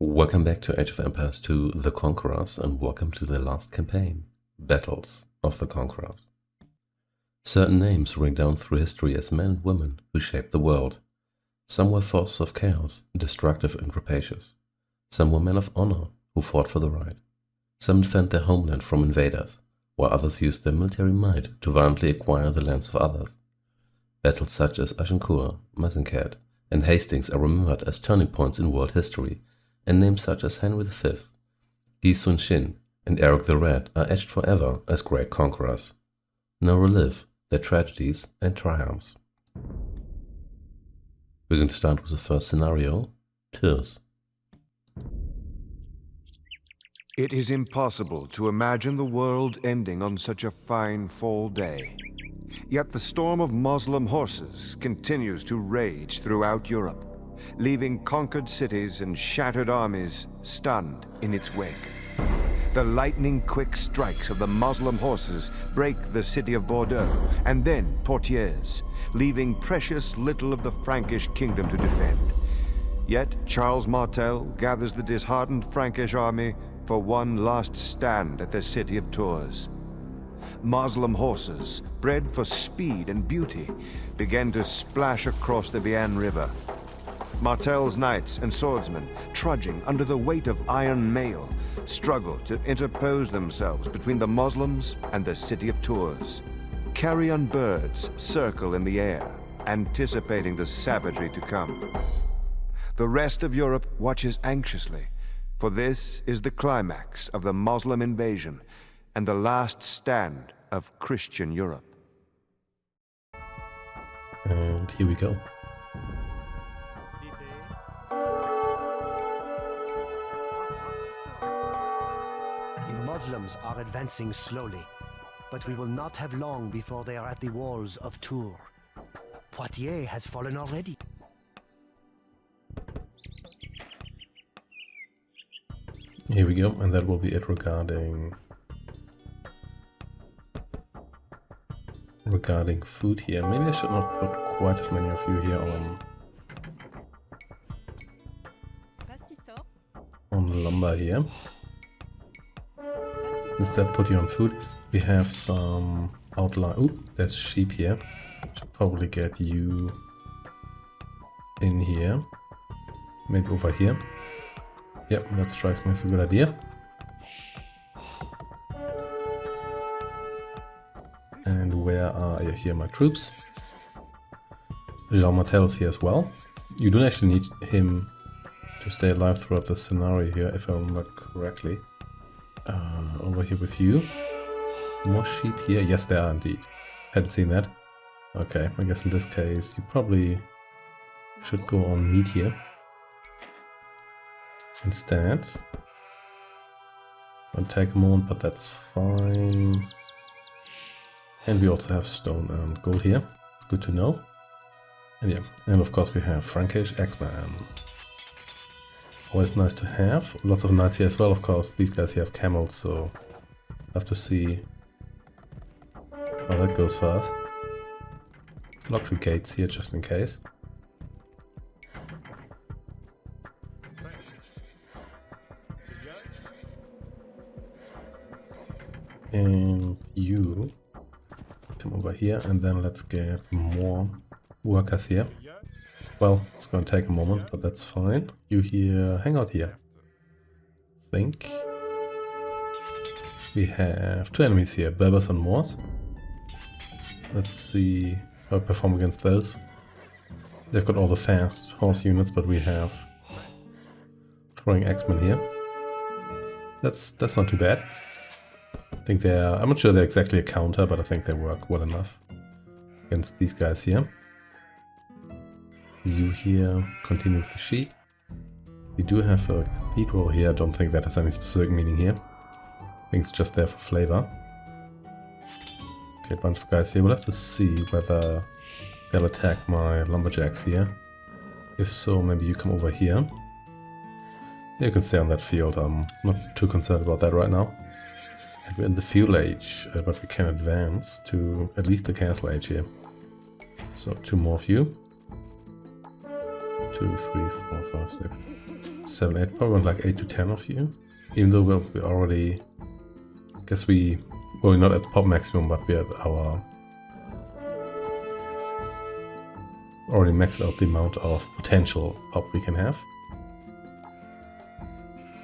Welcome back to Age of Empires 2, The Conquerors, and welcome to the last campaign, Battles of the Conquerors. Certain names ring down through history as men and women who shaped the world. Some were forces of chaos, destructive and rapacious. Some were men of honor who fought for the right. Some defended their homeland from invaders, while others used their military might to violently acquire the lands of others. Battles such as Manzikert, and Hastings are remembered as turning points in world history, and names such as Henry V, Yi Sun-shin, and Eric the Red are etched forever as great conquerors. Now relive their tragedies and triumphs. We're going to start with the first scenario, Tours. It is impossible to imagine the world ending on such a fine fall day. Yet the storm of Muslim horses continues to rage throughout Europe, leaving conquered cities and shattered armies stunned in its wake. The lightning-quick strikes of the Muslim horses break the city of Bordeaux and then Poitiers, leaving precious little of the Frankish kingdom to defend. Yet Charles Martel gathers the disheartened Frankish army for one last stand at the city of Tours. Muslim horses, bred for speed and beauty, began to splash across the Vienne River. Martel's knights and swordsmen, trudging under the weight of iron mail, struggle to interpose themselves between the Muslims and the city of Tours. Carrion birds circle in the air, anticipating the savagery to come. The rest of Europe watches anxiously, for this is the climax of the Muslim invasion and the last stand of Christian Europe. And here we go. The Muslims are advancing slowly, but we will not have long before they are at the walls of Tours. Poitiers has fallen already. Here we go, and that will be it regarding food here. Maybe I should not put quite as many of you here on lumber here. Instead put you on food. We have some outline. Ooh, there's sheep here. Should probably get you in here. Maybe over here. Yep, that strikes me as a good idea. And where are here my troops? Jean Martel is here as well. You don't actually need him to stay alive throughout the scenario here, if I remember correctly. Over here with you. More sheep here? Yes, there are indeed. Hadn't seen that. Okay, I guess in this case you probably should go on meat here instead. I'll take a moment, but that's fine. And we also have stone and gold here. It's good to know. And yeah, and of course we have Frankish X-Men. Always nice to have. Lots of knights here as well, of course. These guys here have camels, so I have to see how that goes for us. Lock the gates here just in case. And you come over here, and then let's get more workers here. Well, it's going to take a moment, but that's fine. You here, hang out here. Think. We have two enemies here, Berbers and Moors. Let's see how I perform against those. They've got all the fast horse units, but we have throwing axemen here. That's not too bad. I think they're, I'm not sure they're exactly a counter, but I think they work well enough against these guys here. You here continue with the sheep. We do have a cathedral here. I don't think that has any specific meaning here. I think it's just there for flavor. Okay, a bunch of guys here. We'll have to see whether they'll attack my lumberjacks here. If so, maybe you come over here. You can stay on that field. I'm not too concerned about that right now. And we're in the feudal age, but we can advance to at least the castle age here. So two more of you. 2, 3, 4, 5, 6, 7, 8, probably like 8 to 10 of you. Even though we already, I guess we're not at the pop maximum, but we're at our, already maxed out the amount of potential pop we can have.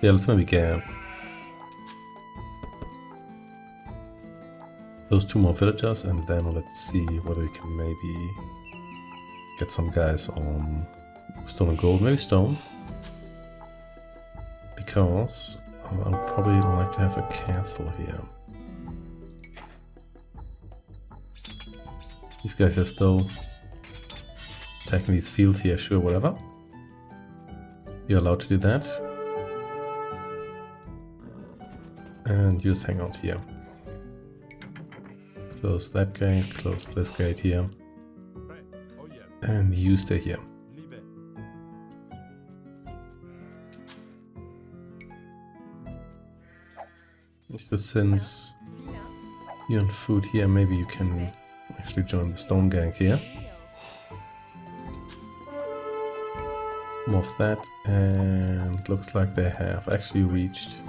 Yeah, let's maybe get those 2 more villagers, and then let's see whether we can maybe get some guys on stone and gold, maybe stone. Because I would probably like to have a castle here. These guys are still attacking these fields here, sure, whatever. You're allowed to do that. And you just hang out here. Close that gate, close this gate here. And you stay here. Just since you're on food here, maybe you can actually join the stone gang here. More of that, and looks like they have actually reached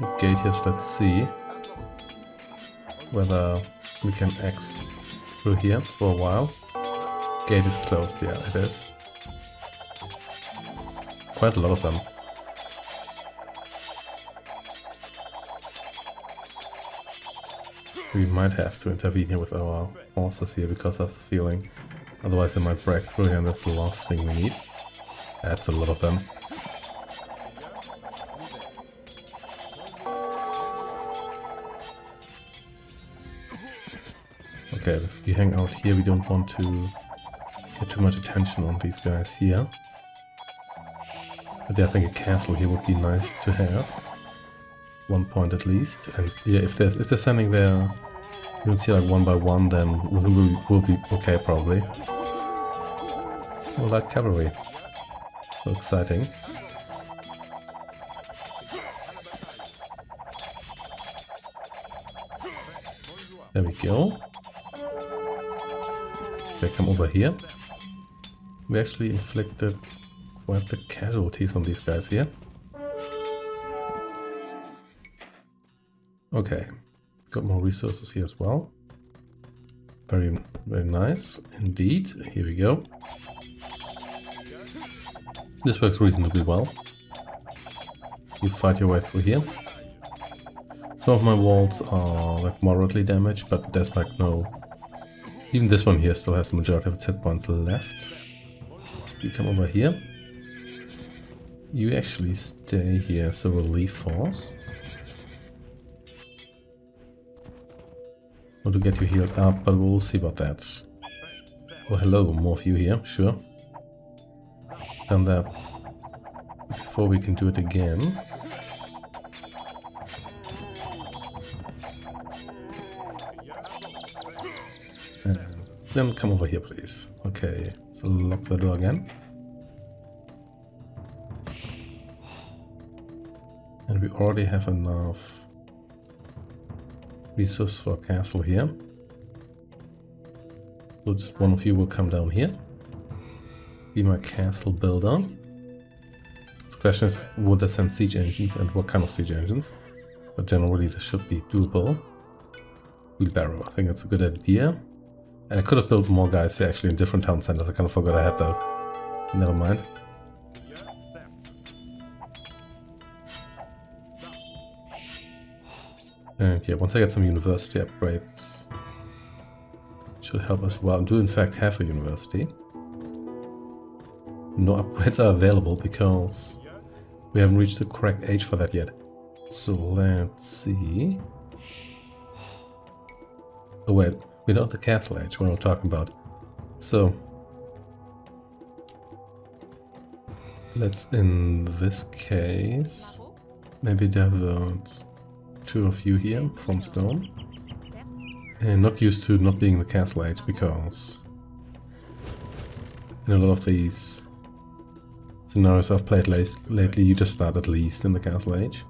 the gate here, so let's see whether we can X through here for a while. Gate is closed, yeah, it is. Quite a lot of them. We might have to intervene here with our horses here because of the feeling. Otherwise they might break through here, and that's the last thing we need. That's a lot of them. Okay, if we hang out here, we don't want to get too much attention on these guys here. But yeah, I think a castle here would be nice to have. 1 point at least. And yeah, if they're sending their units here like 1 by 1, then we'll be okay probably. Well, light cavalry. So exciting. There we go. They come over here. We actually inflicted quite the casualties on these guys here. Okay, got more resources here as well. Very, very nice indeed. Here we go. This works reasonably well. You fight your way through here. Some of my walls are like moderately damaged, but there's like no... Even this one here still has the majority of its hit points left. You come over here. You actually stay here, so we'll leave force. Want to get you healed up, but we'll see about that. Oh, hello, more of you here, sure. Done that before we can do it again. And then come over here, please. Okay, so lock the door again. And we already have enough resource for a castle here. So just one of you will come down here. Be my castle builder. The question is, would they send siege engines and what kind of siege engines? But generally this should be doable. Wheelbarrow, I think that's a good idea. And I could have built more guys here actually in different town centers. I kind of forgot I had that. Never mind. And yeah, once I get some university upgrades, it should help as well. I do in fact have a university. No upgrades are available because we haven't reached the correct age for that yet. So let's see. Oh wait, we're not the castle age, what I'm talking about. So let's, in this case, maybe divert 2 of you here from stone. And not used to not being the castle age because in a lot of these scenarios I've played lately, you just start at least in the castle age.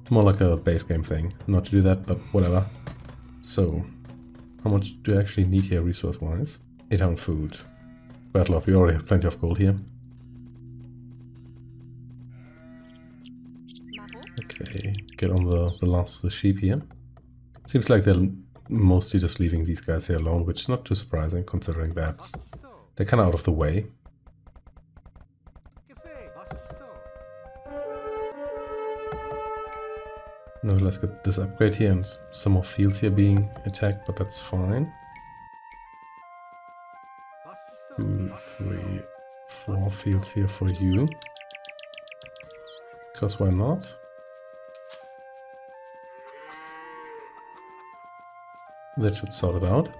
It's more like a base game thing, not to do that, but whatever. So, how much do I actually need here resource-wise? 800 food. Battle of, we already have plenty of gold here. Okay, get on the last of the sheep here. Seems like they're mostly just leaving these guys here alone, which is not too surprising considering that they're kind of out of the way. Now let's get this upgrade here and some more fields here being attacked, but that's fine. 2, 3, 4 fields here for you. Because why not? That should sort it out.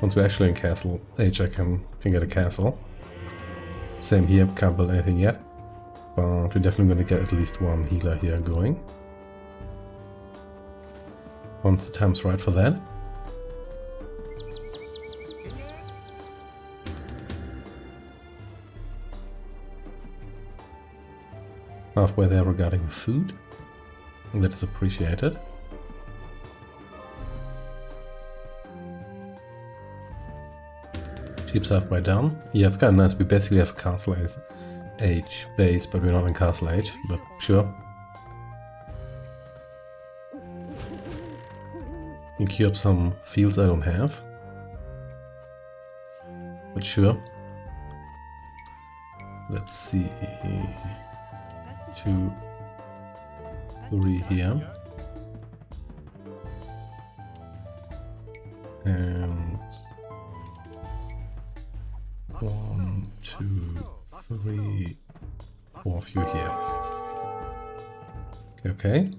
Once we're actually in Castle Age, I can get a castle. Same here, can't build anything yet. But we're definitely going to get at least one healer here going. Once the time's right for that. Halfway there regarding the food. That is appreciated. Sheep's halfway down. Yeah, it's kind of nice. We basically have a Castle Age base, but we're not in Castle Age, but sure. You can queue up some fields I don't have. But sure. Let's see. 2, 3 here. And 1, 2, 3, 4 of you here. Okay.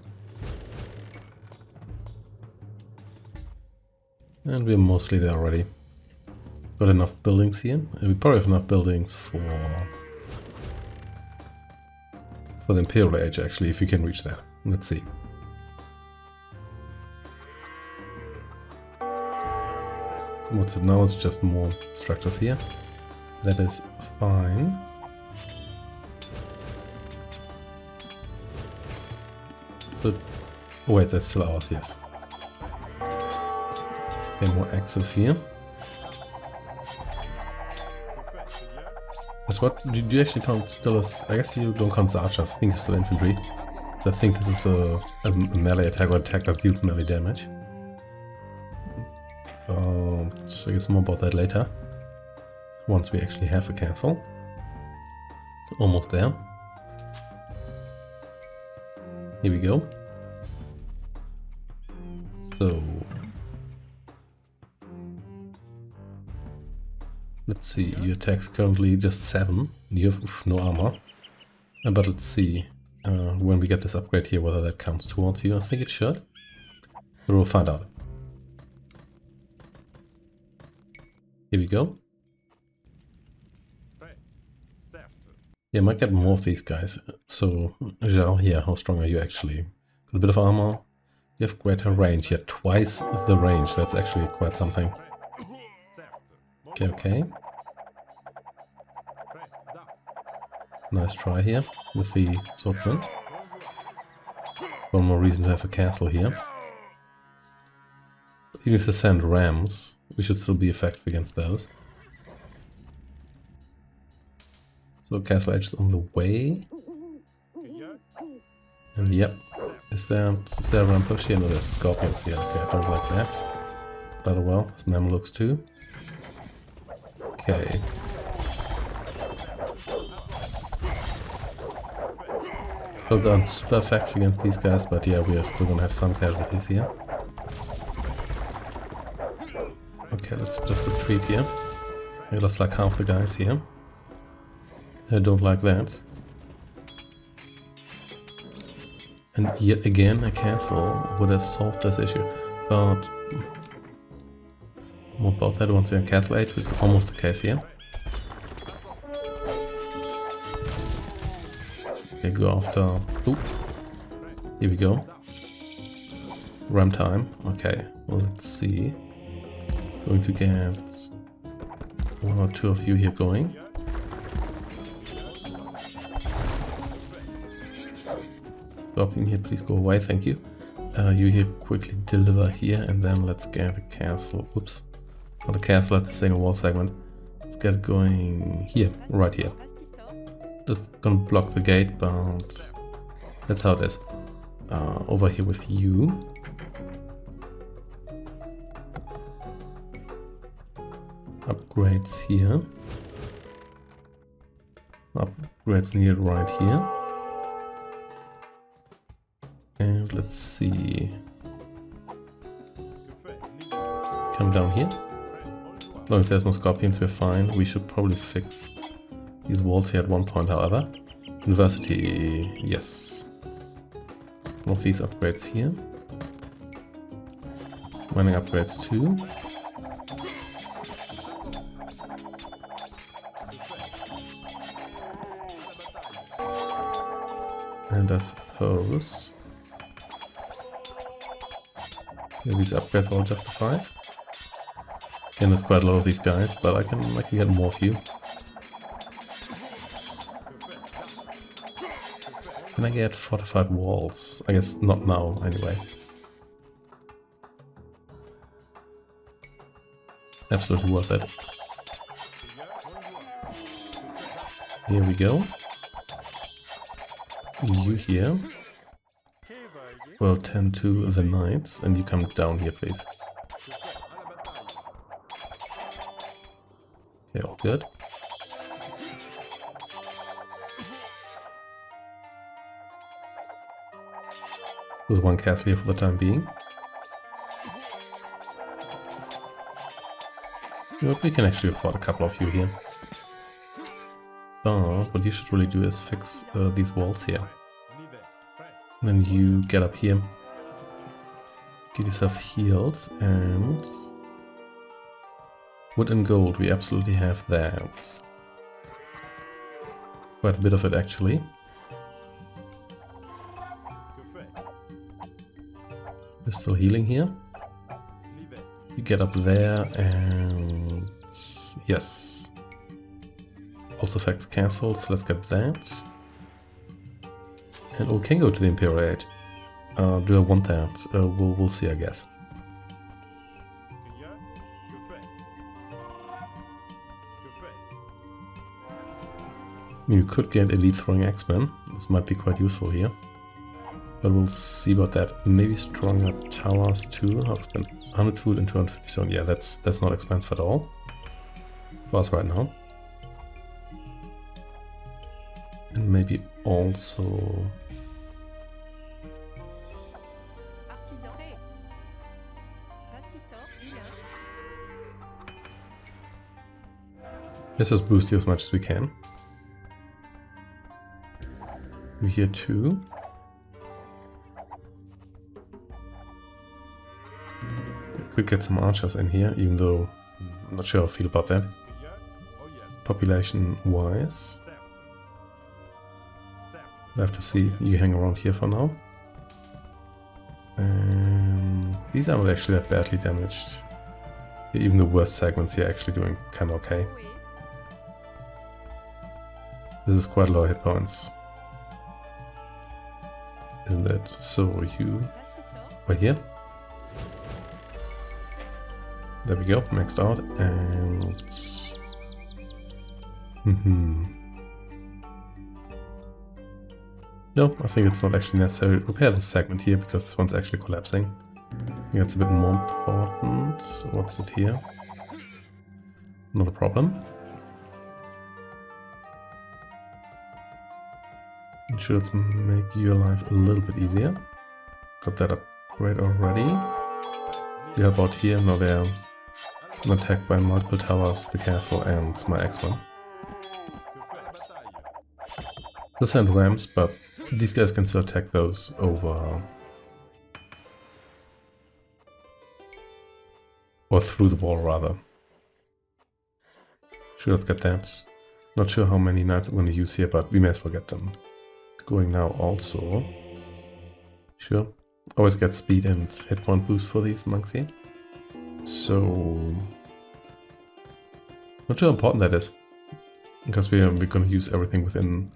And we're mostly there already. Got enough buildings here. And we probably have enough buildings for the Imperial Age, actually, if you can reach that. Let's see. What's it now? It's just more structures here. That is fine. So, oh wait, that's still ours, yes. Okay, more access here. That's what? Do you actually count still as... I guess you don't count as archers. I think it's still infantry. So I think this is a melee attack or attack that deals melee damage. So I guess more about that later. Once we actually have a castle. Almost there. Here we go. So... let's see, your attack's currently just 7. You have no armor. But let's see when we get this upgrade here whether that counts towards you. I think it should. But we'll find out. Here we go. Yeah, I might get more of these guys. So, Zhao here, how strong are you actually? Got a bit of armor. You have greater range. Yeah, twice the range. That's actually quite something. Okay, okay. Nice try here with the swordsman. One more reason to have a castle here. Even if they send rams, we should still be effective against those. So Castle Edge is on the way. And yep. Is there a ram push here? No, there's scorpions here. Okay, I don't like that. But well, there's Mamelukes too. Okay. Well done, super effective against these guys, but yeah, we are still gonna have some casualties here. Okay, let's just retreat here. We lost like half the guys here. I don't like that. And yet again, a castle would have solved this issue. But more about that once we're in Castle Age, which is almost the case here. Okay, go after... Oop. Here we go. Ram time. Okay, well, let's see. Going to get 1 or 2 of you here going. Scorpion here, please go away, thank you. You here quickly deliver here, and then let's get a castle. Oops. Not a castle at the single wall segment. Let's get it going here, right here. Just gonna block the gate, but That's how it is. Over here with you. Upgrades here. Upgrades needed right here. And let's see. Come down here. As long as there's no scorpions, we're fine. We should probably fix these walls here at one point, however. University, yes. One of these upgrades here. Mining upgrades too. And I suppose these upgrades are all justified. Again, that's quite a lot of these guys, but I can get more of you. Can I get fortified walls? I guess not now, anyway. Absolutely worth it. Here we go. You here will tend to the knights, and you come down here, please. Okay, all good. There's one castle here for the time being. We can actually afford a couple of you here. But what you should really do is fix these walls here. Then you get up here. Get yourself healed and... wood and gold, we absolutely have that. Quite a bit of it actually. We're still healing here. You get up there and... yes. Also affects castles, let's get that. And we can go to the Imperial Age. Do I want that? We'll see, I guess. You could get elite throwing X-Men. This might be quite useful here. But we'll see about that. Maybe stronger towers too. I'll spend 100 food and 250 stone. Yeah, that's not expensive at all for us right now. And maybe also... let's just boost you as much as we can. You here too. Could get some archers in here, even though I'm not sure how I feel about that. Population wise, I have to see. You hang around here for now. These aren't actually that badly damaged. Even the worst segments here are actually doing kind of okay. This is quite low hit points, isn't it? So you right here. There we go, maxed out, and... No, I think it's not actually necessary to repair this segment here, because this one's actually collapsing. I think that's a bit more important. What's it here? Not a problem. It should make your life a little bit easier. Got that upgrade already. Yeah, about here, now they're attacked by multiple towers, the castle and my X1. They send rams, but these guys can still attack those over... or through the wall, rather. Sure, let's get that. Not sure how many knights I'm going to use here, but we may as well get them going now also. Sure. Always get speed and hit point boost for these monks here. So... not sure how important that is. Because we're going to use everything within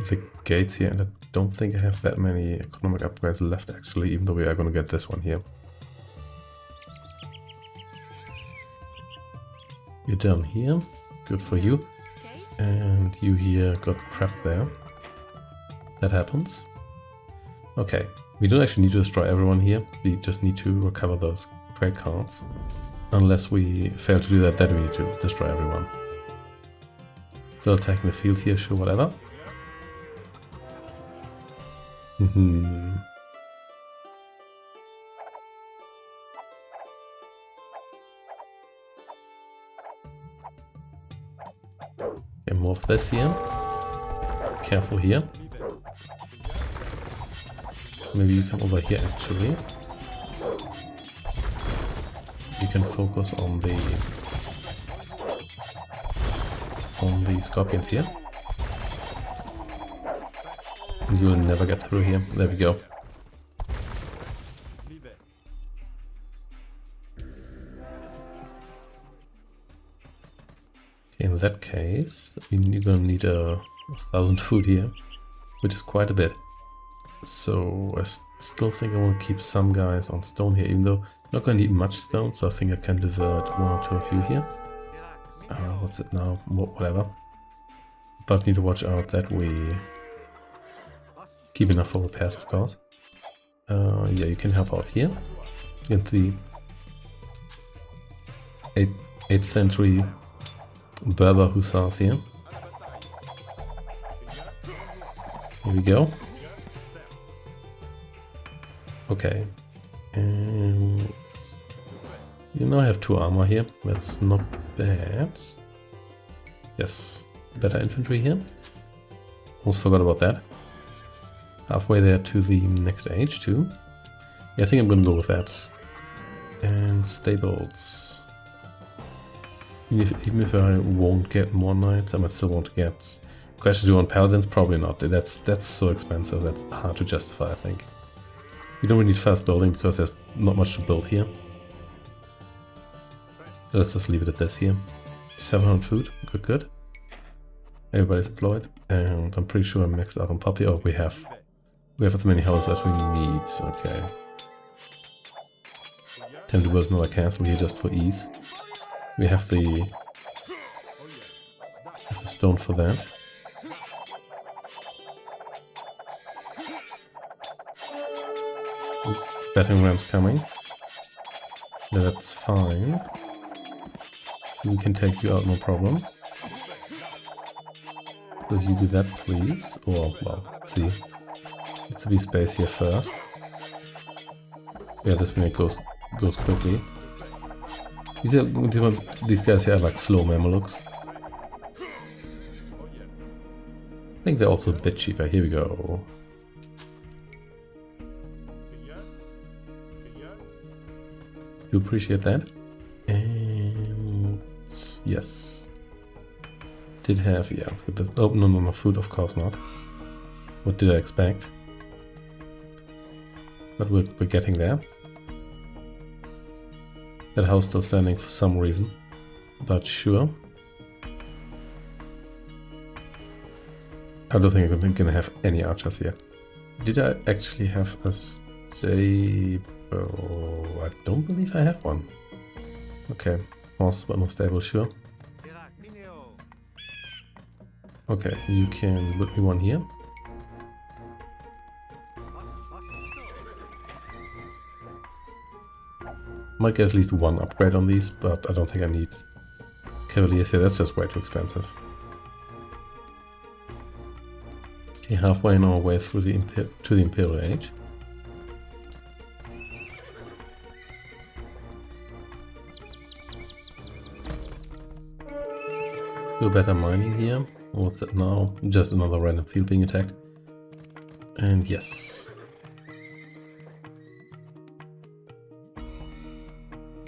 the gates here, and I don't think I have that many economic upgrades left actually, even though we are going to get this one here. You're down here, good for you. And you here got trapped there. That happens. Okay, we don't actually need to destroy everyone here. We just need to recover those trade cards. Unless we fail to do that, then we need to destroy everyone. Still attacking the fields here, sure, whatever. Okay, more of this here. Careful here. Maybe you come over here actually. You can focus on the scorpions here. And you'll never get through here. There we go. Okay, in that case, you're gonna need 1,000 food here, which is quite a bit. So I still think I want to keep some guys on stone here, even though I'm not going to need much stone, so I think I can divert one or two of you here. What's it now? Whatever. But need to watch out that we keep enough for repairs, of course. Yeah, you can help out here. Get the 8th century Berber hussars here. Here we go. Okay, and you now have 2 armor here, that's not bad. Yes, better infantry here. Almost forgot about that. Halfway there to the next age too. Yeah, I think I'm gonna go with that. And stables. Even if I won't get more knights, I might still want to get... Question, do you want paladins? Probably not. That's so expensive, that's hard to justify, I think. We don't really need fast building because there's not much to build here. Let's just leave it at this here. 700 food, good. Everybody's employed, and I'm pretty sure I'm maxed out on puppy. Oh, we have as many houses as we need. Okay. Tend to build another castle here just for ease. We have the stone for that. Battering rams coming. That's fine. We can take you out, no problem. So you do that, please. Or, well, see. Let's be space here first. Yeah, this minute goes quickly. These guys here are like slow Mamelukes. I think they're also a bit cheaper. Here we go. Do appreciate that. And yes. Did have, yeah, let's get this. Oh, no, food, of course not. What did I expect? But we're getting there. That house still standing for some reason. But sure. I don't think I'm gonna have any archers here. Did I actually have a stable? I don't believe I have one. Okay, horse but not stable, sure. Okay, you can put me one here. Might get at least one upgrade on these, but I don't think I need cavaliers here. That's just way too expensive. Okay, halfway on our way through the Imperial Age. Do better mining here. What's it now? Just another random field being attacked. And yes.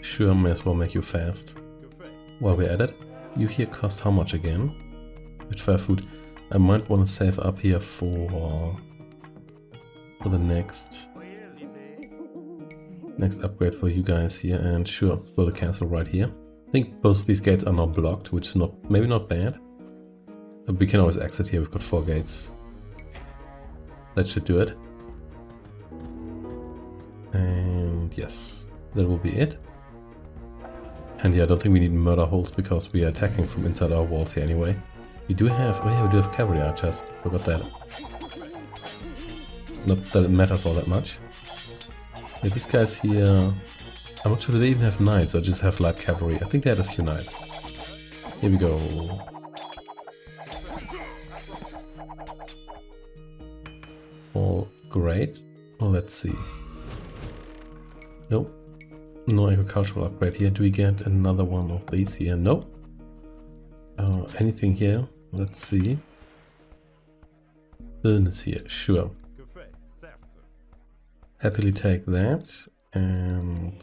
Sure, may as well make you fast. While we're at it, you here cost how much again? With 5 food. I might want to save up here for the next upgrade for you guys here, and sure, build a castle right here. I think both of these gates are now blocked, which is maybe not bad. But we can always exit here, we've got 4 gates. That should do it. And yes, that will be it. And yeah, I don't think we need murder holes because we are attacking from inside our walls here anyway. We do have, oh yeah, we do have cavalry archers, forgot that. Not that it matters all that much. Yeah, these guys here... I'm not sure, do they even have knights or just have light cavalry? I think they had a few knights. Here we go. All great. Well, let's see. Nope. No agricultural upgrade here. Do we get another one of these here? Nope. Anything here? Let's see. Furnace here, sure. Happily take that. And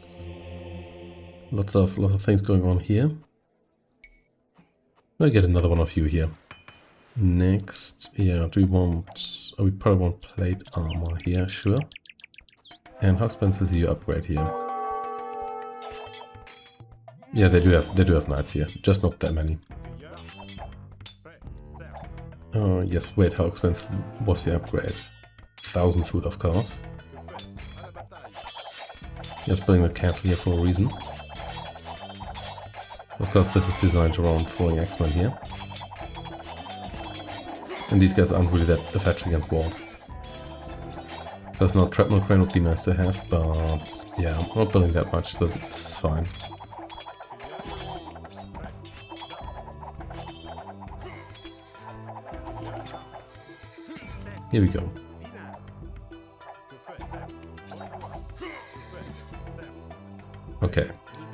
lots of things going on here. I'll get another one of you here. Next, yeah, do we want... Oh, we probably want plate armor here, sure. And how expensive is your upgrade here? Yeah, they do have knights here, just not that many. Yes, wait, how expensive was the upgrade? 1000 food, of course. Just putting the castle here for a reason. Of course, this is designed around throwing X-Men here. And these guys aren't really that effective against walls. There's no shrapnel crane would be nice to have, but yeah, I'm not building that much, so this is fine. Here we go. Okay,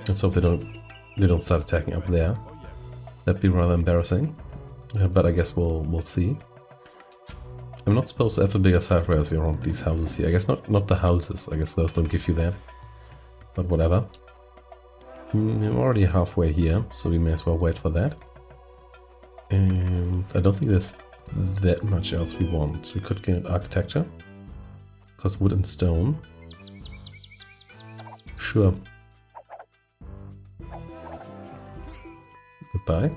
let's hope they don't start attacking up there. That'd be rather embarrassing, but I guess we'll see. I'm not supposed to have a bigger side rails around these houses here. I guess not the houses. I guess those don't give you that, but whatever. I'm already halfway here, so we may as well wait for that. And I don't think there's that much else we want. We could get architecture, because wood and stone. Sure. Goodbye.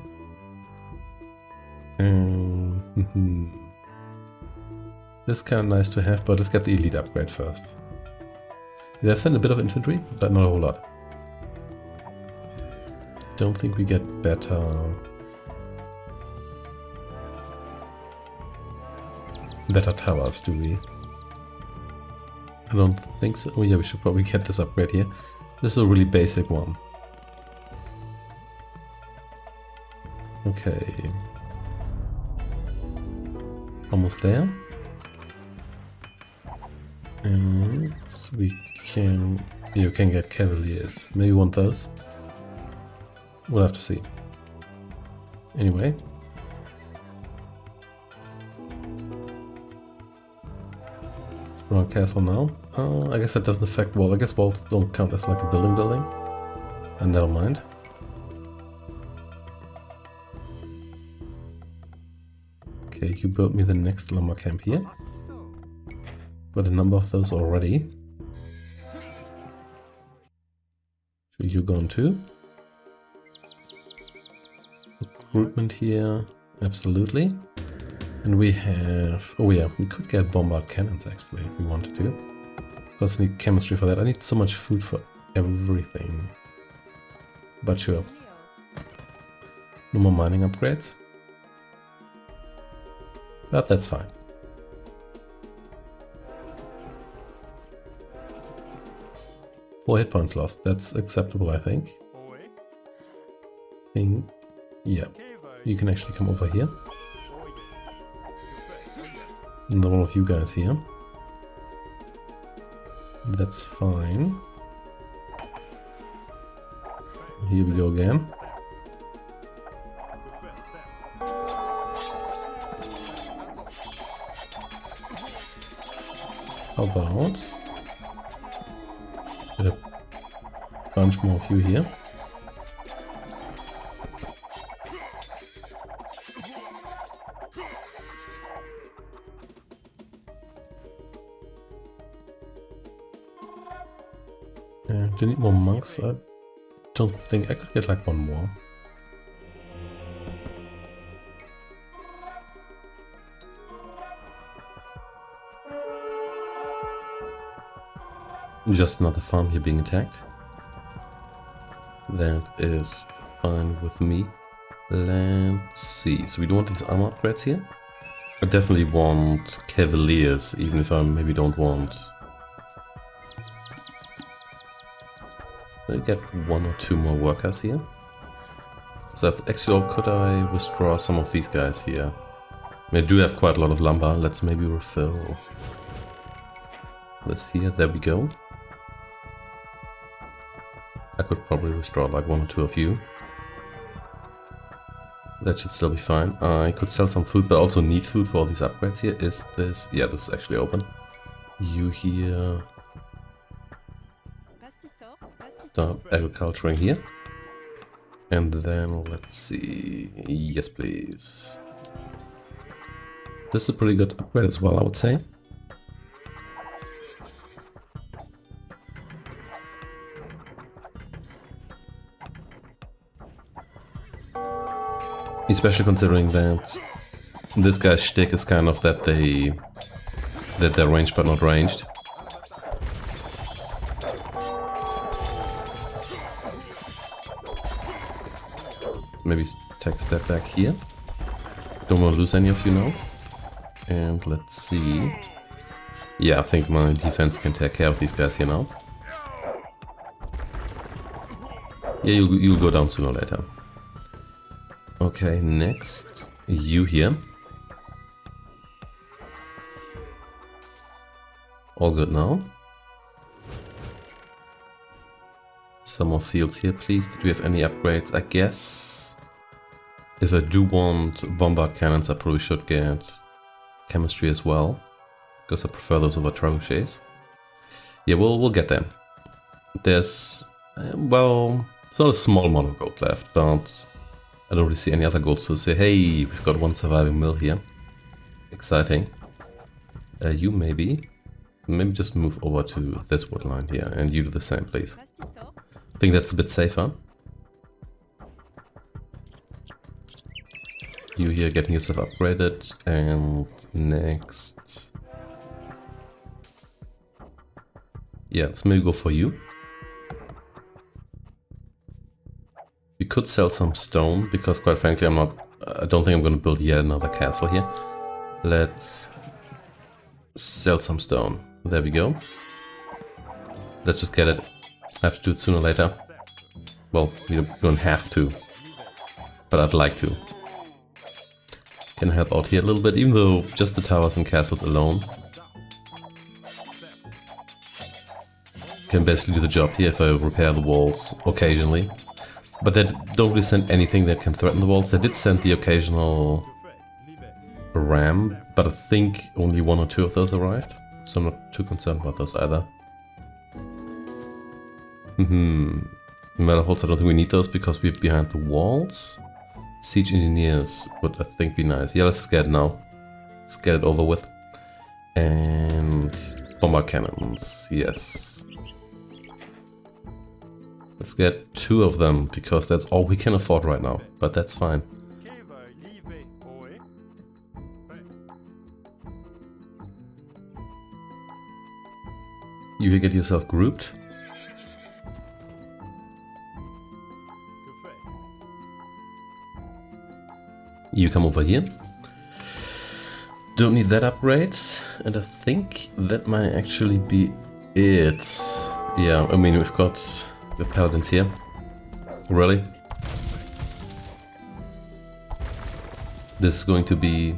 This is kind of nice to have, but let's get the elite upgrade first. They've sent a bit of infantry, but not a whole lot. Don't think we get better. Better towers, do we? I don't think so. Oh yeah, we should probably get this upgrade here. This is a really basic one. Okay. Almost there. And we can... You can get cavaliers. Maybe want those. We'll have to see. Anyway. Strong castle now. I guess that doesn't affect walls. I guess walls don't count as like a building. And never mind. Okay, you built me the next lumber camp here. Got a number of those already. So you gone too? Recruitment here, absolutely. And we have... Oh yeah, we could get bombard cannons actually if we wanted to. Of course I need chemistry for that. I need so much food for everything. But sure. No more mining upgrades. But that's fine. Four hit points lost. That's acceptable, I think. Yeah. You can actually come over here. Another one of you guys here. That's fine. Here we go again. How about get a bunch more of you here? Do you need more monks? I don't think I could get like one more. Just another farm here being attacked. That is fine with me. Let's see. So we don't want these armor upgrades here. I definitely want cavaliers, even if I maybe don't want... I get 1 or 2 more workers here. So actually, or could I withdraw some of these guys here? I mean, I do have quite a lot of lumber. Let's maybe refill this here. There we go. I could probably withdraw like 1 or 2 of you. That should still be fine. I could sell some food, but also need food for all these upgrades here. Is this... yeah, this is actually open. You here... start agriculturing here. And then, let's see... yes, please. This is a pretty good upgrade as well, I would say. Especially considering that this guy's shtick is kind of that they're ranged but not ranged. Maybe take a step back here. Don't want to lose any of you now. And let's see. Yeah, I think my defense can take care of these guys here now. Yeah, you'll go down sooner or later. Okay, next, you here. All good now. Some more fields here, please. Did we have any upgrades? I guess if I do want bombard cannons, I probably should get chemistry as well, because I prefer those over trebuchets. Yeah, we'll get them. There's, well, it's not a small amount of gold left, but I don't really see any other goals to say, hey, we've got 1 surviving mill here. Exciting. You maybe just move over to this wood line here, and you do the same, please. I think that's a bit safer. You here getting yourself upgraded, and next... yeah, let's maybe go for you. We could sell some stone, because quite frankly I don't think I'm going to build yet another castle here. Let's sell some stone. There we go. Let's just get it. I have to do it sooner or later. Well, you don't have to, but I'd like to. Can help out here a little bit, even though just the towers and castles alone can basically do the job here if I repair the walls occasionally. But they don't really send anything that can threaten the walls. They did send the occasional ram, but I think only 1 or 2 of those arrived. So I'm not too concerned about those either. Metal holes, I don't think we need those because we're behind the walls. Siege engineers would, I think, be nice. Yeah, let's just get it now. Let's get it over with. And bombard cannons, yes. Let's get 2 of them, because that's all we can afford right now, but that's fine. You get yourself grouped. You come over here. Don't need that upgrade, and I think that might actually be it. Yeah, I mean, we've got the paladins here. Really? This is going to be...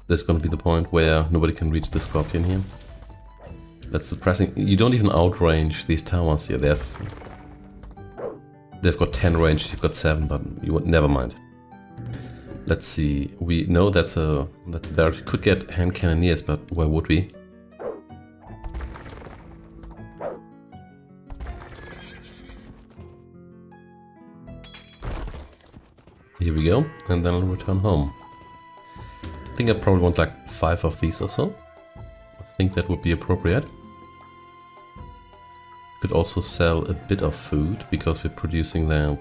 this is going to be the point where nobody can reach the scorpion here. That's depressing. You don't even outrange these towers here. They've got 10 range, you've got 7, but you would never mind. Let's see. We know that's a barrage. We could get hand cannoneers, but where would we? Here we go, and then I'll return home. I think I probably want like 5 of these or so. I think that would be appropriate. Could also sell a bit of food, because we're producing that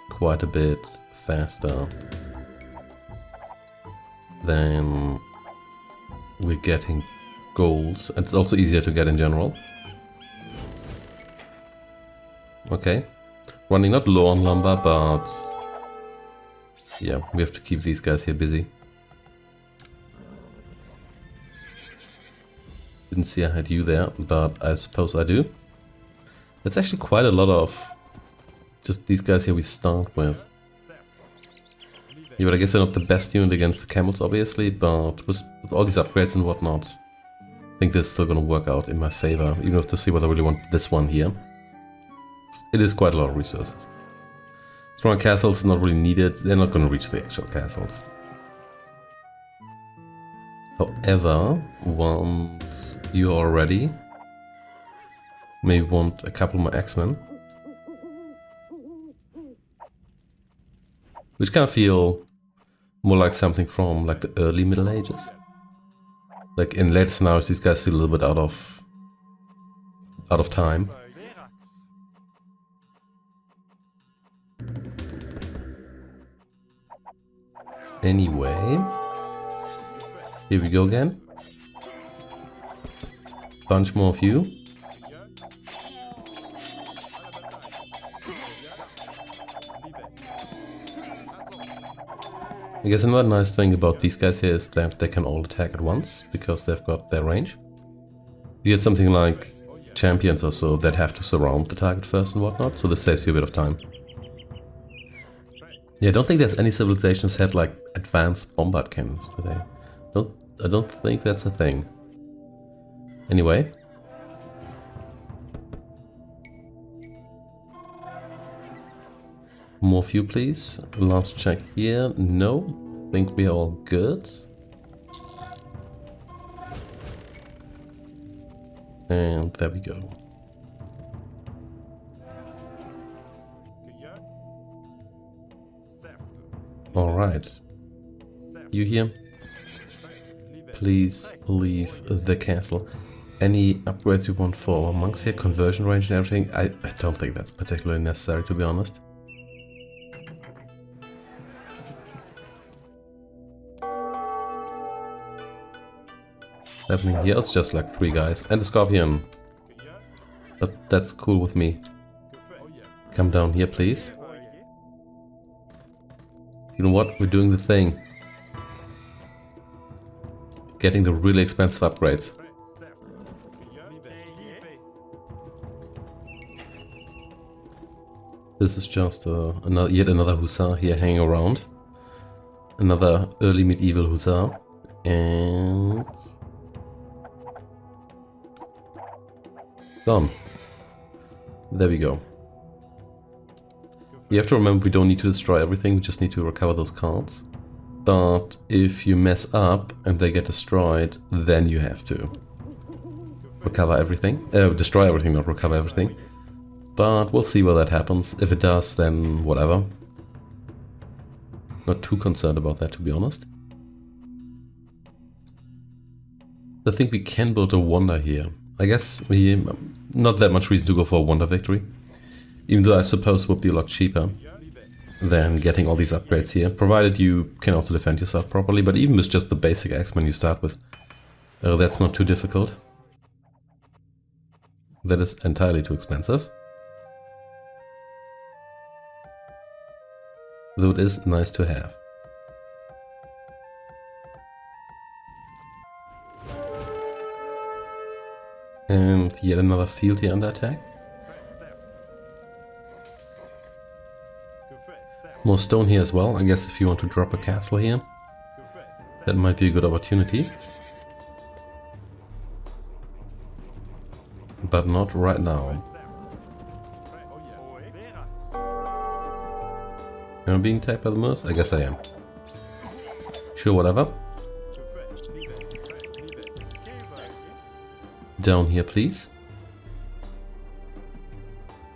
quite a bit faster than we're getting gold. And it's also easier to get in general. Okay. Running not low on lumber, but yeah, we have to keep these guys here busy. Didn't see I had you there, but I suppose I do. That's actually quite a lot of just these guys here we start with. Yeah, but I guess they're not the best unit against the camels, obviously, but with all these upgrades and whatnot, I think this is still gonna work out in my favor, even if to see what I really want this one here. It is quite a lot of resources. Strong castles not really needed, they're not gonna reach the actual castles. However, once you are ready, may want a couple more X-Men. Which kind of feel more like something from like the early Middle Ages. Like in later scenarios, these guys feel a little bit out of time. Anyway, here we go again. Bunch more of you. I guess another nice thing about these guys here is that they can all attack at once, because they've got their range. You get something like champions or so that have to surround the target first and whatnot, so this saves you a bit of time. Yeah, I don't think there's any civilizations had like advanced bombard cannons today. I don't think that's a thing. Anyway. More fuel, please. Last check here. No. Think we are all good. And there we go. Alright. You here? Please leave the castle. Any upgrades you want for monks here? Conversion range and everything? I don't think that's particularly necessary, to be honest. Happening here, it's just like 3 guys and a scorpion. But that's cool with me. Come down here, please. You know what? We're doing the thing. Getting the really expensive upgrades. This is just yet another hussar here hanging around. Another early medieval hussar. And gone. There we go. You have to remember we don't need to destroy everything, we just need to recover those cards. But if you mess up and they get destroyed, then you have to recover everything. Destroy everything, not recover everything. But we'll see where that happens. If it does, then whatever. Not too concerned about that, to be honest. I think we can build a wonder here. I guess we not that much reason to go for a wonder victory. Even though I suppose would be a lot cheaper than getting all these upgrades here. Provided you can also defend yourself properly. But even with just the basic X-Men you start with, that's not too difficult. That is entirely too expensive. Though it is nice to have. And yet another field here under attack. More stone here as well. I guess if you want to drop a castle here, that might be a good opportunity. But not right now. Am I being attacked by the Moors? I guess I am. Sure, whatever. Down here, please.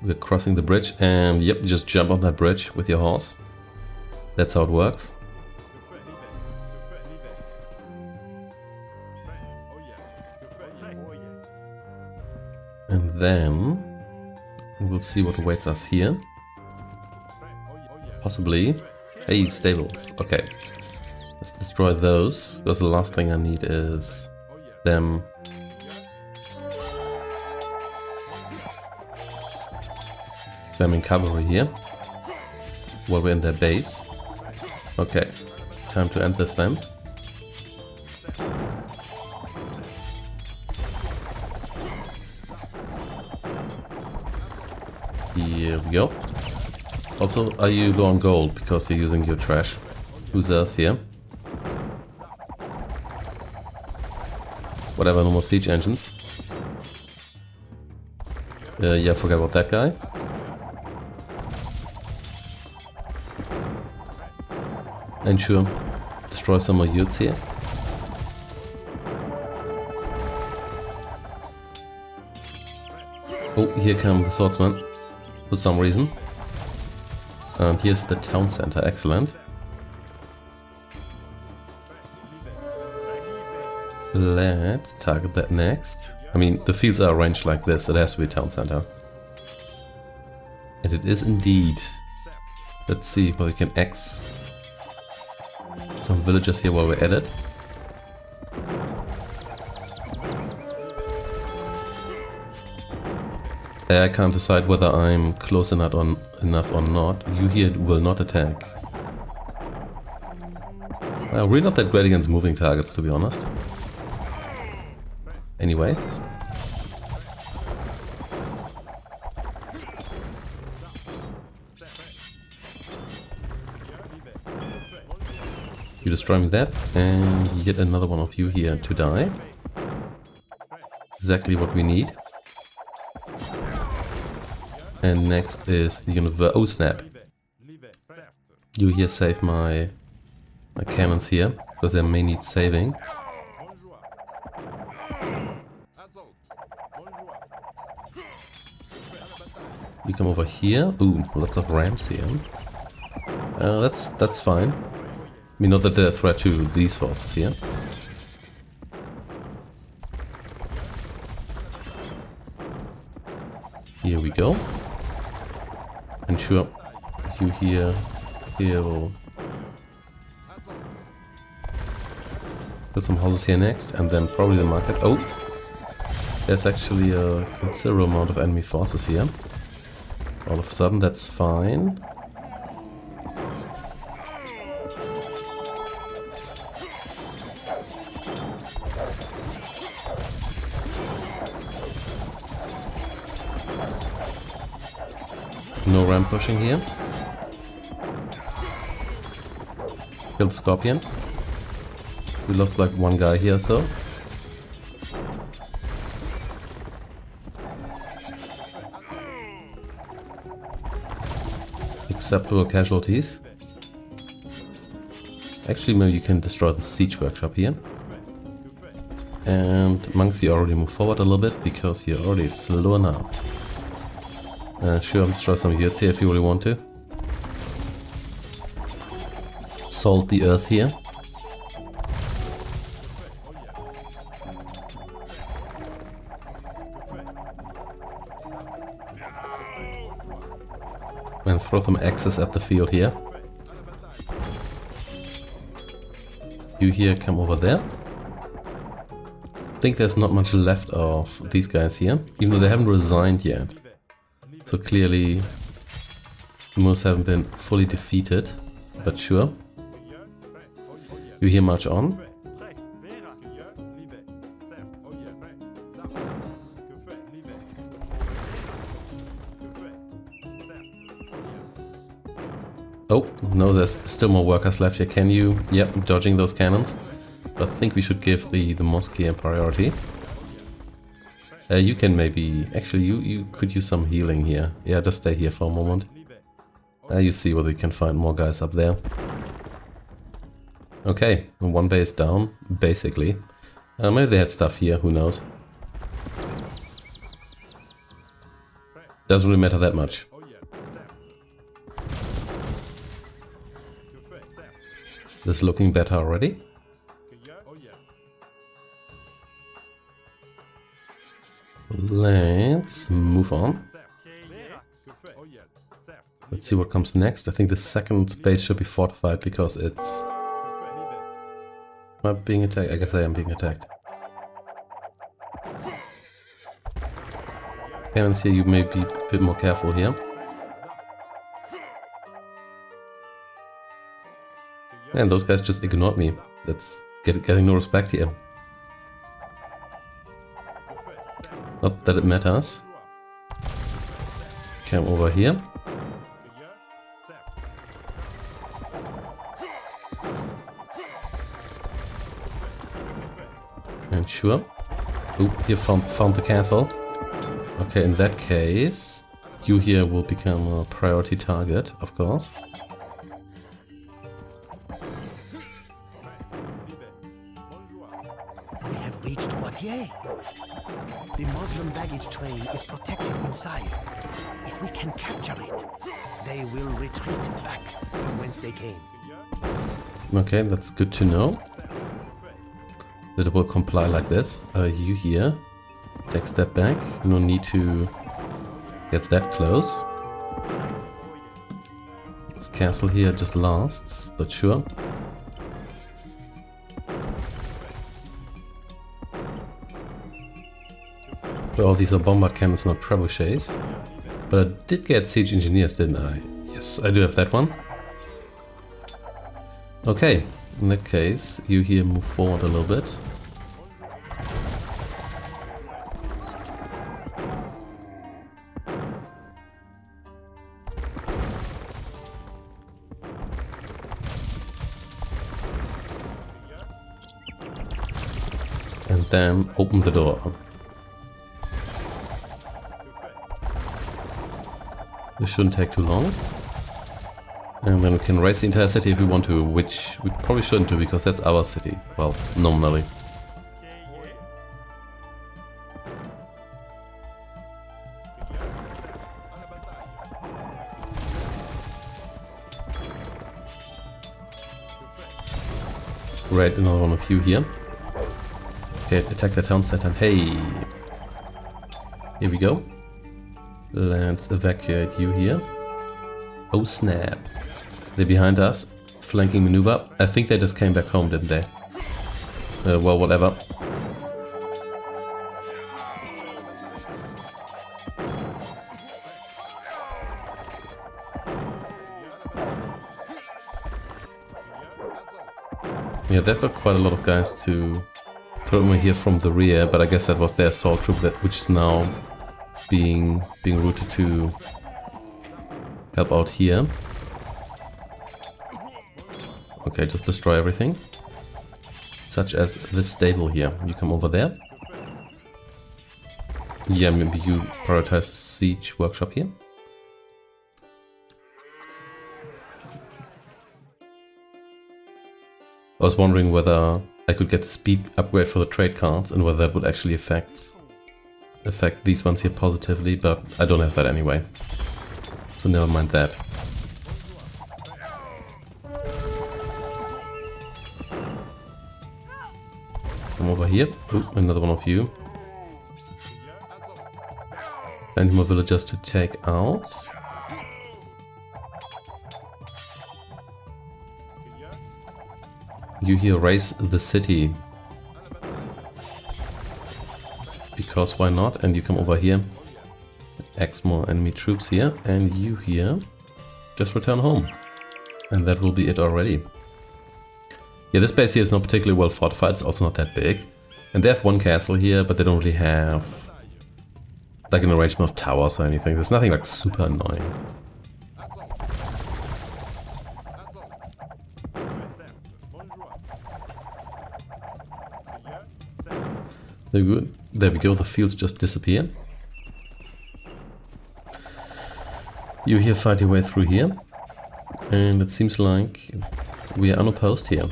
We're crossing the bridge and yep, just jump on that bridge with your horse. That's how it works. And then we'll see what awaits us here. Possibly. Hey, stables. Okay. Let's destroy those, because the last thing I need is them. claiming cavalry here. While we're in their base. Okay, time to end this then. Here we go. Also, are you low on gold because you're using your trash? Who's else here? Whatever, no more siege engines. Yeah, forget about that guy. And sure, destroy some more youths here. Oh, here come the swordsmen, for some reason. And here's the town center, excellent. Let's target that next. I mean, the fields are arranged like this, it has to be a town center. And it is indeed. Let's see whether we can X some villagers here while we're at it. I can't decide whether I'm close enough or not. You here will not attack. We're not that great against moving targets, to be honest. Anyway. You destroy me that, and yet another one of you here to die. Exactly what we need. And next is the universe. Oh snap! You here save my cannons here, because they may need saving. You come over here. Ooh, lots of ramps here. That's fine. I mean, not that they're a threat to these forces here. Here we go. And sure, you here will put some houses here next, and then probably the market. Oh, there's actually a considerable amount of enemy forces here. All of a sudden, that's fine. No ramp pushing here. Kill the scorpion. We lost like one guy here, so. Acceptable casualties. Actually, maybe you can destroy the siege workshop here. And monks, you already move forward a little bit because you're already slow enough. Sure, I'll destroy some units here if you really want to. Salt the earth here. And throw some axes at the field here. You here come over there. I think there's not much left of these guys here, even though they haven't resigned yet. So clearly, most haven't been fully defeated, but sure. You here march on. Oh, no, there's still more workers left here. Can you? Yep, dodging those cannons. But I think we should give the mosque here priority. You can maybe... Actually, you could use some healing here. Yeah, just stay here for a moment. You see whether you can find more guys up there. Okay, one base down, basically. Maybe they had stuff here, who knows. Doesn't really matter that much. This is looking better already. Let's move on. Let's see what comes next. I think the second base should be fortified because it's... Am I being attacked? I guess I am being attacked. Cannons here, you may be a bit more careful here. Man, those guys just ignored me. That's getting no respect here. Not that it matters. Come over here. And sure. Oh, you found the castle. Okay, in that case, you here will become a priority target, of course. We have reached Poitiers. The Muslim baggage train is protected inside. If we can capture it, they will retreat back from whence they came. Okay, that's good to know. That it will comply like this. You here, take a step back. No need to get that close. This castle here just lasts, but sure. Well, these are bombard cannons, not trebuchets. But I did get siege engineers, didn't I? Yes, I do have that one. Okay, in that case, you here move forward a little bit. And then open the door. This shouldn't take too long. And then we can raise the entire city if we want to, which we probably shouldn't do because that's our city. Well, nominally. Right, another one of you here. Okay, attack the town center. Hey! Here we go. Let's evacuate you here. Oh snap. They're behind us. Flanking maneuver. I think they just came back home, didn't they? Well, whatever. Yeah, they've got quite a lot of guys to throw me here from the rear, but I guess that was their assault troop which is now being routed to help out here. Okay, just destroy everything. Such as this stable here. You come over there. Yeah, maybe you prioritize the siege workshop here. I was wondering whether I could get the speed upgrade for the trade cards and whether that would actually affect these ones here positively, but I don't have that anyway. So never mind that. Come over here. Ooh, another one of you. And more villagers to take out. You here raise the city. Because why not? And you come over here. X more enemy troops here. And you here just return home. And that will be it already. Yeah, this base here is not particularly well fortified. It's also not that big. And they have one castle here, but they don't really have like an arrangement of towers or anything. There's nothing like super annoying. There we go, the fields just disappear. You here fight your way through here. And it seems like we are unopposed here.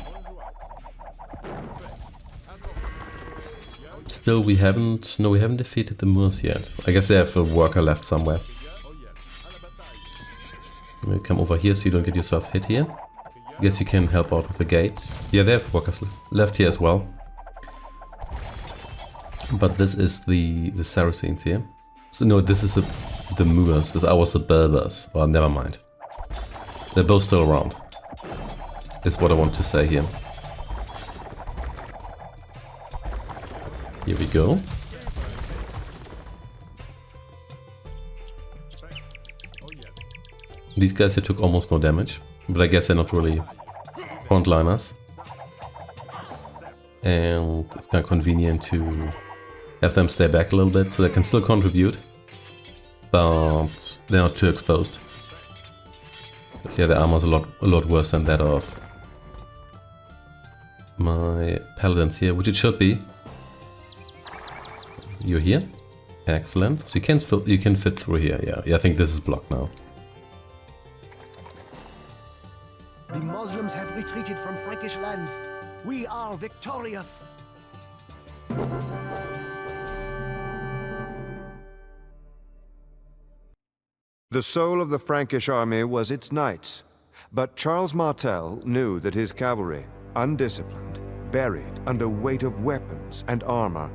Still, we haven't defeated the Moors yet. I guess they have a worker left somewhere. We'll come over here so you don't get yourself hit here. I guess you can help out with the gates. Yeah, they have workers left here as well. But this is the Saracens here. So no, this is the Moors. That was the Berbers. Well, never mind. They're both still around. Is what I want to say here. Here we go. These guys here took almost no damage, but I guess they're not really frontliners. And it's kind of convenient to have them stay back a little bit so they can still contribute, but they're not too exposed. Because yeah, the armor's a lot worse than that of my paladins here, which it should be. You're here, excellent. So you can fit through here. Yeah, I think this is blocked now. The Muslims have retreated from Frankish lands. We are victorious. The soul of the Frankish army was its knights, but Charles Martel knew that his cavalry, undisciplined, buried under weight of weapons and armor,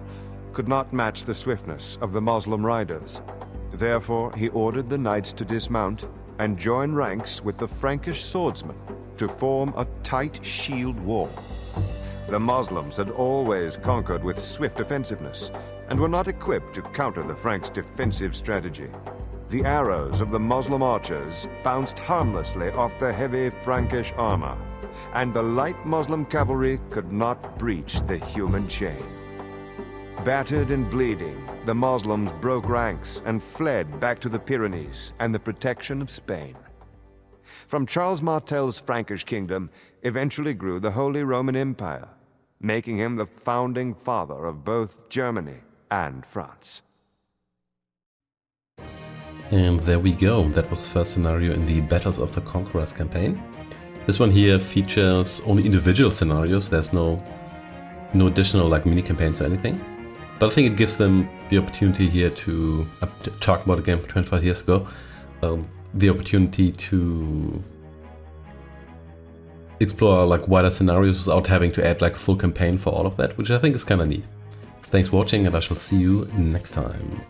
could not match the swiftness of the Moslem riders. Therefore, he ordered the knights to dismount and join ranks with the Frankish swordsmen to form a tight shield wall. The Muslims had always conquered with swift offensiveness and were not equipped to counter the Franks' defensive strategy. The arrows of the Muslim archers bounced harmlessly off the heavy Frankish armor, and the light Muslim cavalry could not breach the human chain. Battered and bleeding, the Muslims broke ranks and fled back to the Pyrenees and the protection of Spain. From Charles Martel's Frankish kingdom eventually grew the Holy Roman Empire, making him the founding father of both Germany and France. And there we go, that was the first scenario in the Battles of the Conquerors campaign. This one here features only individual scenarios, there's no additional like mini campaigns or anything. But I think it gives them the opportunity here to talk about a game 25 years ago, the opportunity to explore like wider scenarios without having to add like a full campaign for all of that, which I think is kind of neat. So thanks for watching, and I shall see you next time.